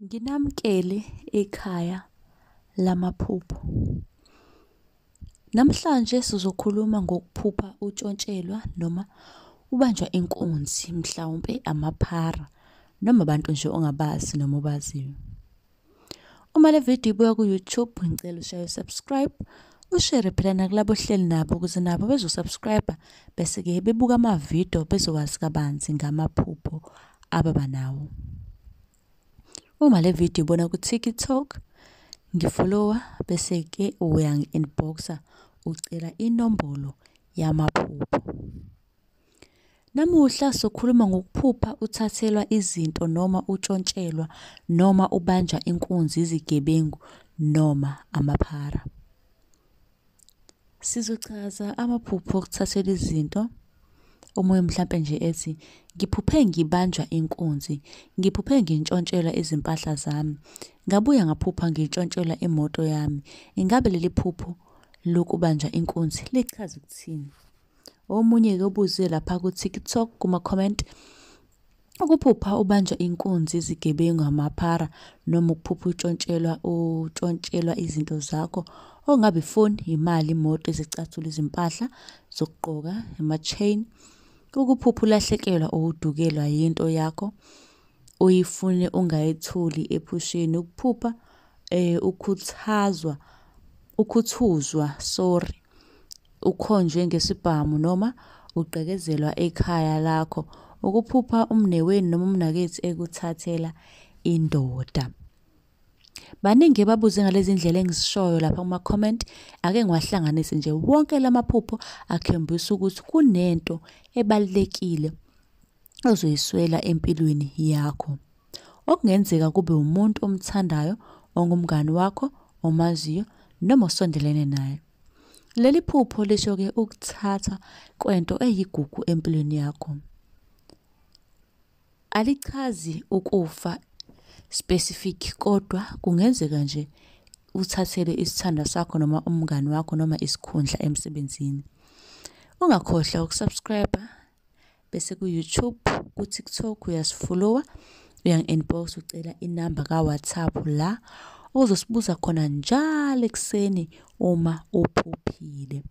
Nginamkele ekhaya lamaphupho. Namhlanje sizokhuluma ngokuphupha utshontshelwa noma ubanjwa inkunzi, mhlawumpe amaphara noma abantu nje ongabazi noma obaziyo. Uma le video ibuya ku-YouTube, ngicela ushaye u-subscribe, ushare phela nakulabo ohleli nabo ukuze nabo bezosubscribe bese-ke bebuka amavidiyo bezokwazi kabanzi ngamaphupho ababa nawo. Uma le video ibona ku-TikTok, ngifollowa bese-ke uyangi-inboxa ucela inombolo yamaphupho. Namuhla sokhuluma ngokuphupha uthathelwa izinto noma utshontshelwa noma ubanjwa inkunzi, izigebengu noma amaphara. Sizochaza amaphupho okuthathela izinto. Omunye mhlampe nje ethi ngiphuphe ngibanjwa inkunzi, ngiphuphe ngintshontshelwa izimpahla zami, ngabuya ngaphupha ngintshontshelwa imoto yami. Ingabe leli phupho lokubanjwa inkunzi lichaza ukuthini? Omunye-ke obuze lapha ku-TikTok kuma-comment, ukuphupha ubanjwa inkunzi, izigebengu, amaphara noma ukuphupha utshontshelwa izinto zakho ongabe ifoni, imali, imoto, izicathulo, izimpahla zokugqoka, ama-chain. Ukuphupha ulahlekelwa udukelwa yinto yakho uyifune ungayitholi ephusheni. Ukuphupha ukhuthuzwa, ukhonjwe ngesibhamu noma ugqekezelwa ekhaya lakho. Ukuphupha umnewenu noma umnakithi ekuthathela indoda. Baningi babuze ngalezi ndlela engizishoyo lapha kuma-comment. Ake ngiwahlanganise nje wonke lamaphupho akhombisa ukuthi kunento ebalulekile ozoyiswela empilweni yakho. Okungenzeka kube umuntu omthandayo, ongumngani wakho, omaziyo noma osondelene naye. Leli phupho lisho-ke ukuthatha kwento eyigugu empilweni yakho. Alichazi ukufa specific, kodwa kungenzeka nje uthathele isithanda sakho noma umngani wakho noma isikhundla emsebenzini. Ungakhohlwa ukusubscribe bese ku-YouTube, ku-TikTok uyasifollowa, uyangi-inbox ucela inamba ka-WhatsApp la ozosibuza khona njalo ekuseni uma uphuphile.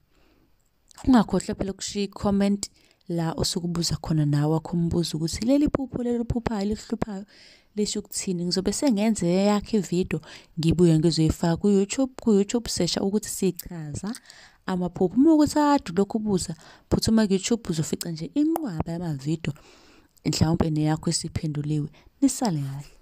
Ungakhohlwa phela ukushiya i-comment la osukubuza khona nawe wakho umbuzo ukuthi leli phupho uphuphayo likuhluphayo lisho ukuthini. Ngizobe sengenze eyakhe ividiyo ngibuye ngizoyifaka ku-YouTube sesha ukuthi sichaza amaphupho. Uma ukuthi ade lokhu ubuza, phuthuma ku-YouTube uzofica nje inqwaba yamavidiyo mhlawumpe neyakho esiphenduliwe. Nisale kahle.